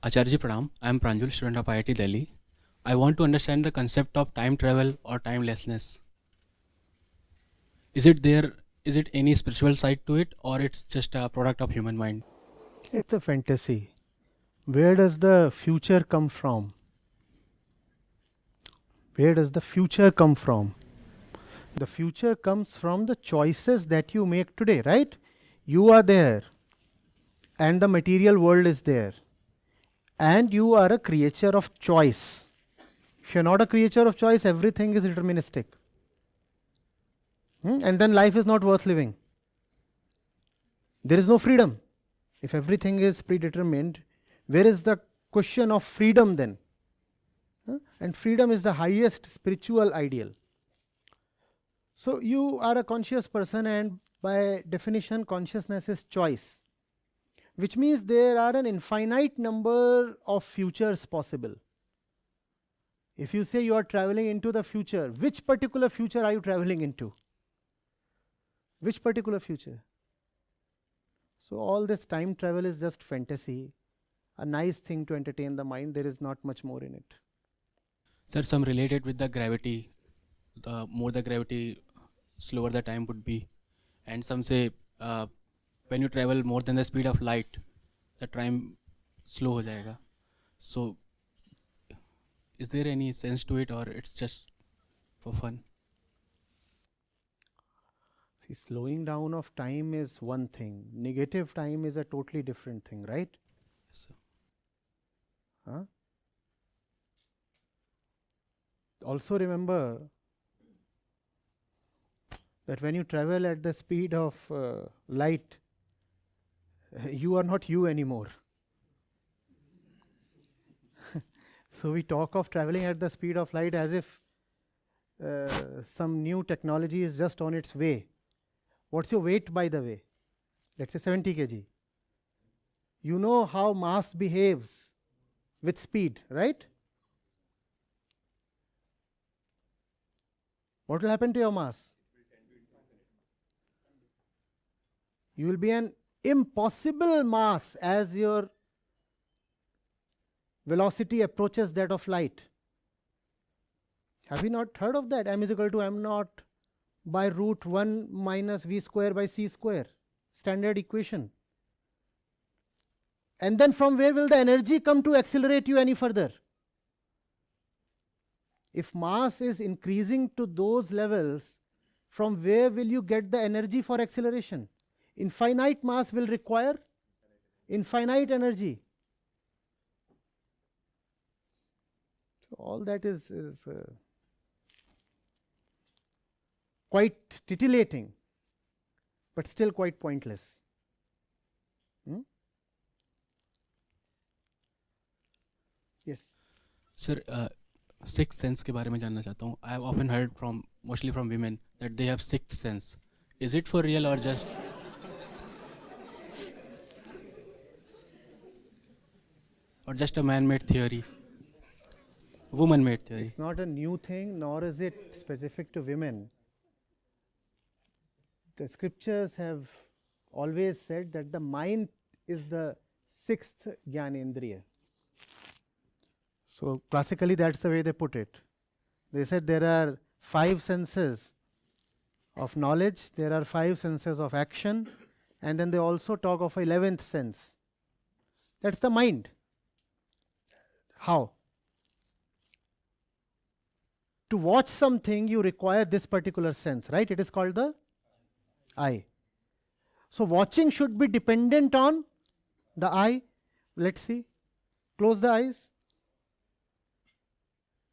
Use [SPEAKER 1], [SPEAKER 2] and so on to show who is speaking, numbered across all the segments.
[SPEAKER 1] Acharya Pranam. I am Pranjul, student of IIT-Delhi. I want to understand the concept of time travel or timelessness. Is it there? Is it any spiritual side to it, or it's just a product of human mind?
[SPEAKER 2] It's a fantasy. Where does the future come from? Where does the future come from? The future comes from the choices that you make today, right? You are there, and the material world is there, and you are a creature of choice. If you're not a creature of choice, everything is deterministic. And then life is not worth living. There is no freedom. If everything is predetermined, where is the question of freedom then? And freedom is the highest spiritual ideal. So you are a conscious person, and by definition, consciousness is choice, which means there are an infinite number of futures possible. If you say you are traveling into the future, which particular future are you traveling into? Which particular future? So all this time travel is just fantasy, a nice thing to entertain the mind. There is not much more in it.
[SPEAKER 1] Sir, some related with the gravity. The more the gravity, slower the time would be. And some say when you travel more than the speed of light, the time slow ho jayega. So is there any sense to it, or it's just for fun?
[SPEAKER 2] See, slowing down of time is one thing. Negative time is a totally different thing, right?
[SPEAKER 1] Yes, sir.
[SPEAKER 2] Huh? Also remember that when you travel at the speed of light, you are not you anymore. So we talk of traveling at the speed of light as if some new technology is just on its way. What's your weight, by the way? Let's say 70 kg. You know how mass behaves with speed, right? What will happen to your mass? You will be an impossible mass as your velocity approaches that of light. Have you not heard of that? M is equal to m naught by root 1 minus v square by c square. Standard equation. And then from where will the energy come to accelerate you any further? If mass is increasing to those levels, from where will you get the energy for acceleration? Infinite mass will require infinite energy. So all that is quite titillating, but still quite pointless. Yes.
[SPEAKER 1] Sir, sixth sense के बारे में जानना चाहता हूँ. I have often heard from, mostly from women, that they have sixth sense. Is it for real or just? Or just a man-made theory? Woman-made theory.
[SPEAKER 2] It's not a new thing, nor is it specific to women. The scriptures have always said that the mind is the sixth Jnanendriya. So classically, that's the way they put it. They said there are 5 senses of knowledge, there are 5 senses of action, and then they also talk of 11th sense. That's the mind. How? To watch something, you require this particular sense, right? It is called the eye. So watching should be dependent on the eye. Let's see. Close the eyes.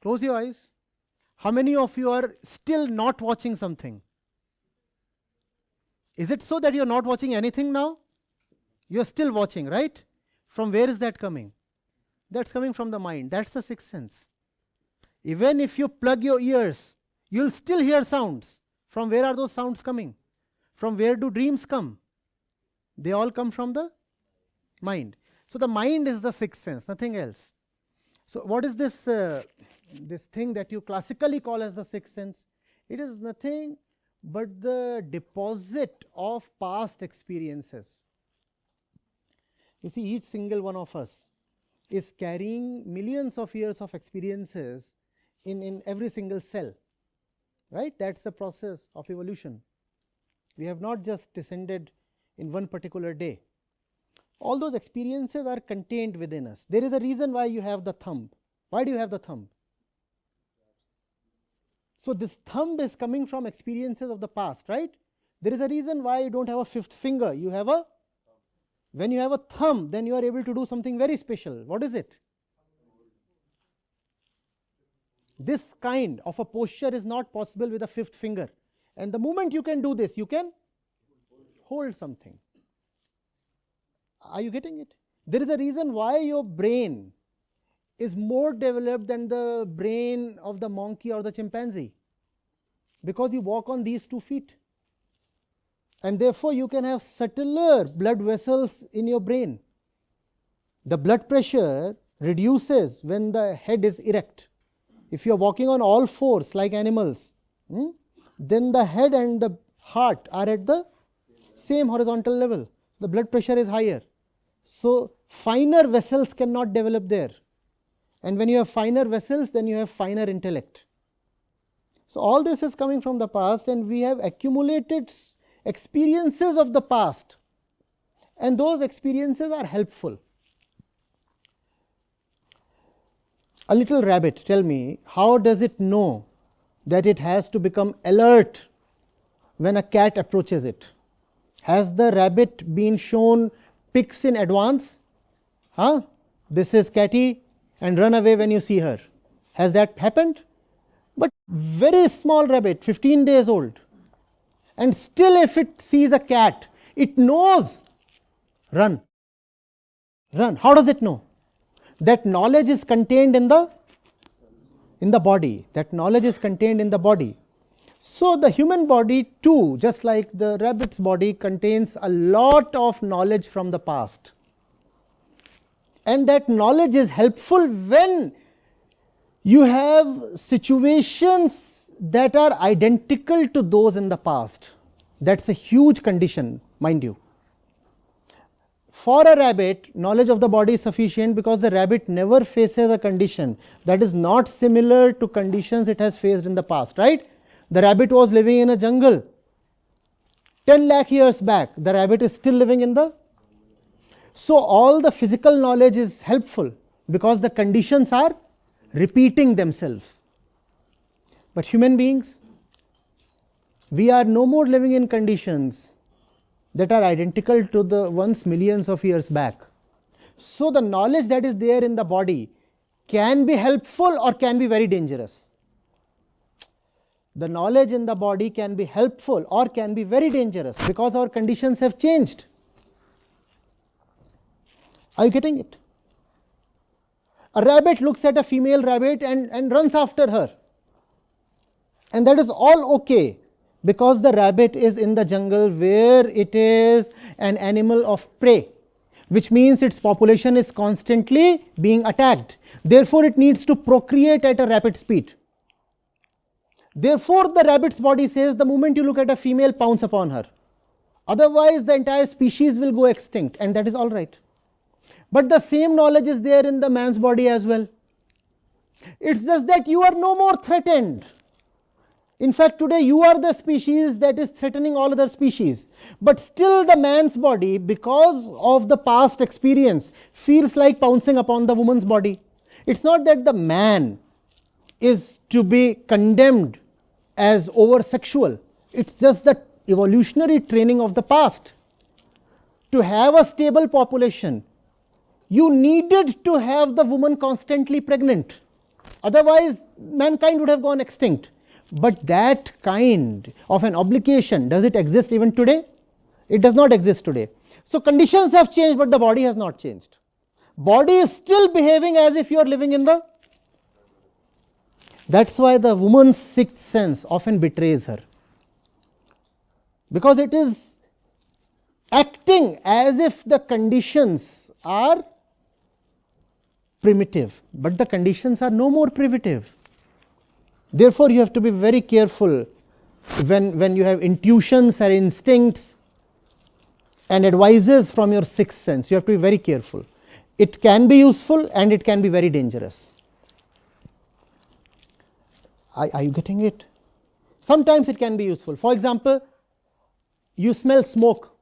[SPEAKER 2] Close your eyes. How many of you are still not watching something? Is it so that you're not watching anything now? You're still watching, right? From where is that coming? That's coming from the mind. That's the sixth sense. Even if you plug your ears, you'll still hear sounds. From where are those sounds coming? From where do dreams come? They all come from the mind. So the mind is the sixth sense, nothing else. So what is this this thing that you classically call as the sixth sense? It is nothing but the deposit of past experiences. You see, each single one of us is carrying millions of years of experiences in every single cell, right? That's the process of evolution. We have not just descended in one particular day. All those experiences are contained within us. There is a reason why you have the thumb. Why do you have the thumb? So this thumb is coming from experiences of the past, right? There is a reason why you don't have a fifth finger. You have a, when you have a thumb, then you are able to do something very special. What is it? This kind of a posture is not possible with a fifth finger. And the moment you can do this, you can hold something. Are you getting it? There is a reason why your brain is more developed than the brain of the monkey or the chimpanzee, because you walk on these 2 feet, and therefore you can have subtler blood vessels in your brain. The blood pressure reduces when the head is erect. If you are walking on all fours like animals, then the head and the heart are at the same horizontal level. The blood pressure is higher. So finer vessels cannot develop there. And when you have finer vessels, then you have finer intellect. So all this is coming from the past, and we have accumulated experiences of the past, and those experiences are helpful. A little rabbit, tell me, how does it know that it has to become alert when a cat approaches it? Has the rabbit been shown pics in advance? This is Catty, and run away when you see her. Has that happened? But very small rabbit, 15 days old, and still if it sees a cat, it knows, run, run. How does it know? That knowledge is contained in the body. That knowledge is contained in the body. So the human body too, just like the rabbit's body, contains a lot of knowledge from the past. And that knowledge is helpful when you have situations that are identical to those in the past. That's a huge condition, mind you. For a rabbit, knowledge of the body is sufficient because the rabbit never faces a condition that is not similar to conditions it has faced in the past, right? The rabbit was living in a jungle 10 lakh years back. The rabbit is still living in the... So all the physical knowledge is helpful because the conditions are repeating themselves. But human beings, we are no more living in conditions that are identical to the ones millions of years back. So the knowledge that is there in the body can be helpful or can be very dangerous. The knowledge in the body can be helpful or can be very dangerous because our conditions have changed. Are you getting it? A rabbit looks at a female rabbit and runs after her. And that is all okay because the rabbit is in the jungle where it is an animal of prey, which means its population is constantly being attacked. Therefore, it needs to procreate at a rapid speed. Therefore, the rabbit's body says the moment you look at a female, pounce upon her. Otherwise, the entire species will go extinct, and that is all right. But the same knowledge is there in the man's body as well. It's just that you are no more threatened. In fact, today you are the species that is threatening all other species. But still the man's body, because of the past experience, feels like pouncing upon the woman's body. It's not that the man is to be condemned as over-sexual. It's just the evolutionary training of the past. To have a stable population, you needed to have the woman constantly pregnant. Otherwise, mankind would have gone extinct. But that kind of an obligation, does it exist even today? It does not exist today. So conditions have changed, but the body has not changed. Body is still behaving as if you are living in the... That's why the woman's sixth sense often betrays her. Because it is acting as if the conditions are primitive, but the conditions are no more primitive. Therefore, you have to be very careful when you have intuitions or instincts and advices from your sixth sense. You have to be very careful. It can be useful and it can be very dangerous. Are you getting it? Sometimes it can be useful. For example, you smell smoke.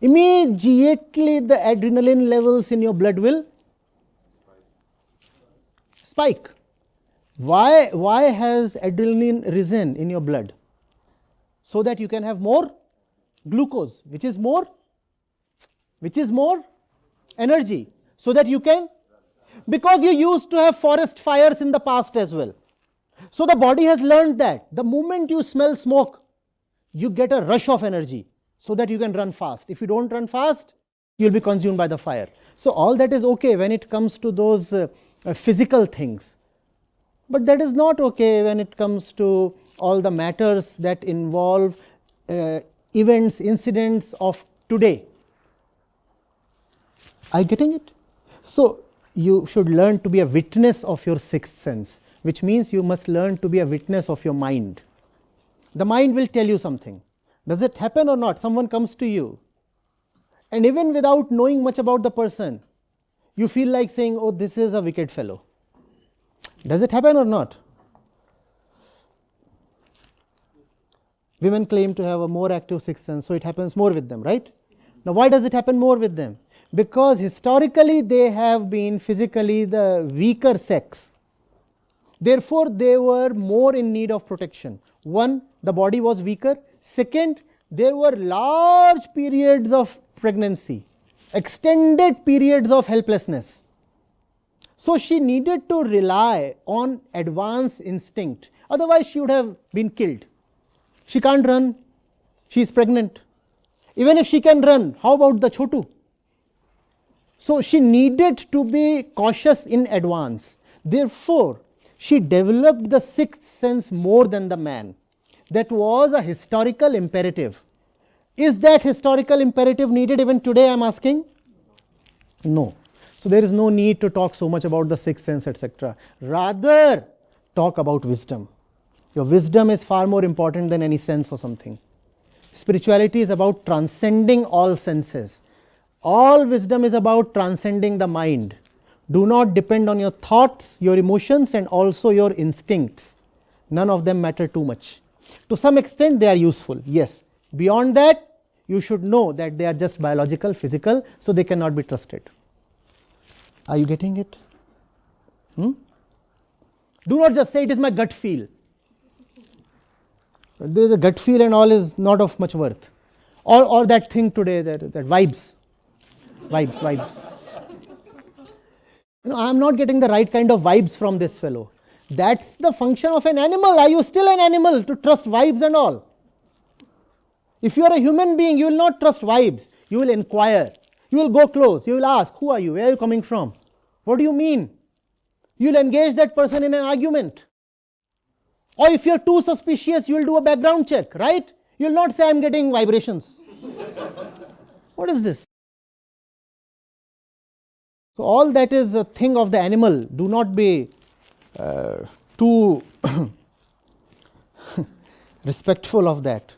[SPEAKER 2] Immediately the adrenaline levels in your blood will spike. Why has adrenaline risen in your blood? So that you can have more glucose, which is more energy, so that you can, because you used to have forest fires in the past as well. So the body has learned that the moment you smell smoke, you get a rush of energy so that you can run fast. If you don't run fast, you'll be consumed by the fire. So all that is okay when it comes to those physical things. But that is not okay when it comes to all the matters that involve events, incidents of today. Are you getting it? So you should learn to be a witness of your sixth sense, which means you must learn to be a witness of your mind. The mind will tell you something. Does it happen or not? Someone comes to you, and even without knowing much about the person, you feel like saying, oh, this is a wicked fellow. Does it happen or not? Women claim to have a more active sixth sense, so it happens more with them, right? Now, why does it happen more with them? Because historically they have been physically the weaker sex. Therefore, they were more in need of protection. One, the body was weaker. Second, there were large periods of pregnancy, extended periods of helplessness. So she needed to rely on advanced instinct. Otherwise, she would have been killed. She can't run. She is pregnant. Even if she can run, how about the chotu? So she needed to be cautious in advance. Therefore, she developed the sixth sense more than the man. That was a historical imperative. Is that historical imperative needed even today, I am asking? No. So there is no need to talk so much about the sixth sense, etc. Rather, talk about wisdom. Your wisdom is far more important than any sense or something. Spirituality is about transcending all senses. All wisdom is about transcending the mind. Do not depend on your thoughts, your emotions, and also your instincts. None of them matter too much. To some extent, they are useful, yes. Beyond that, you should know that they are just biological, physical, so they cannot be trusted. Are you getting it? Do not just say it is my gut feel. The gut feel and all is not of much worth. Or that thing today, that vibes. Vibes. I am not getting the right kind of vibes from this fellow. That's the function of an animal. Are you still an animal to trust vibes and all? If you are a human being, you will not trust vibes. You will inquire. You will go close. You will ask, who are you? Where are you coming from? What do you mean? You will engage that person in an argument. Or if you are too suspicious, you will do a background check, right? You will not say, I am getting vibrations. What is this? So all that is a thing of the animal. Do not be too respectful of that.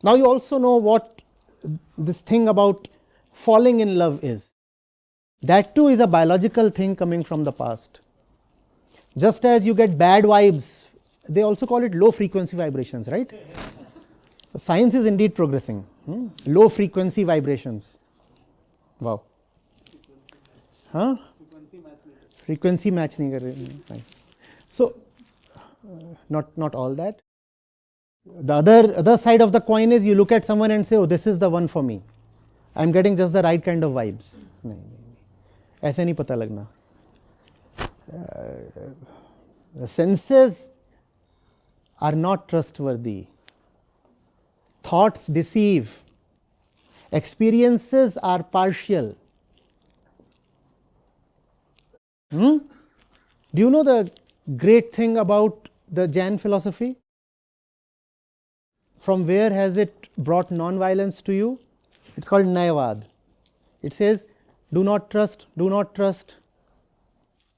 [SPEAKER 2] Now you also know what this thing about falling in love is. That too is a biological thing coming from the past. Just as you get bad vibes, they also call it low frequency vibrations, right? Science is indeed progressing. Low frequency vibrations. Wow. Huh? Frequency matching. Nice. So, not all that. The other side of the coin is you look at someone and say, oh, this is the one for me. I am getting just the right kind of vibes. ऐसे नहीं पता लगना. The senses are not trustworthy. Thoughts deceive. Experiences are partial. Do you know the great thing about the Jain philosophy? From where has it brought non-violence to you? It's called Nayavad. It says, do not trust, do not trust.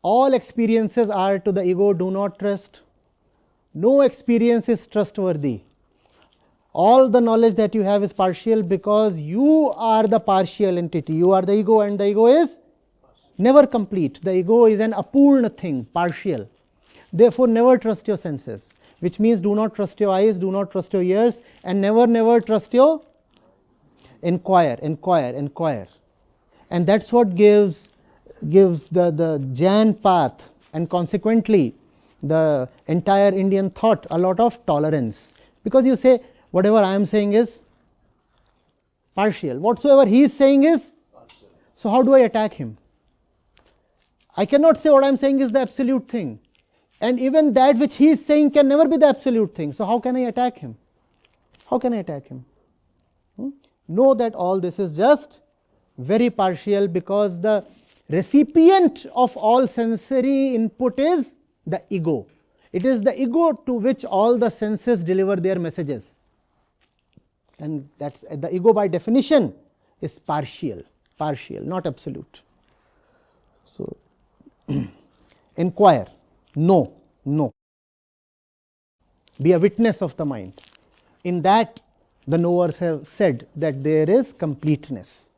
[SPEAKER 2] All experiences are to the ego, do not trust. No experience is trustworthy. All the knowledge that you have is partial because you are the partial entity. You are the ego, and the ego is never complete. The ego is an apurna thing, partial. Therefore, never trust your senses, which means do not trust your eyes, do not trust your ears, and never trust your inquire. And that's what gives the Jain path, and consequently the entire Indian thought, a lot of tolerance. Because you say, whatever I am saying is partial, whatsoever he is saying is partial. So how do I attack him? I cannot say what I am saying is the absolute thing, and even that which he is saying can never be the absolute thing. So how can I attack him? How can I attack him? Know that all this is just very partial, because the recipient of all sensory input is the ego. It is the ego to which all the senses deliver their messages, and that's the ego by definition is partial, not absolute. So inquire, know. Be a witness of the mind. In that, the knowers have said that there is completeness.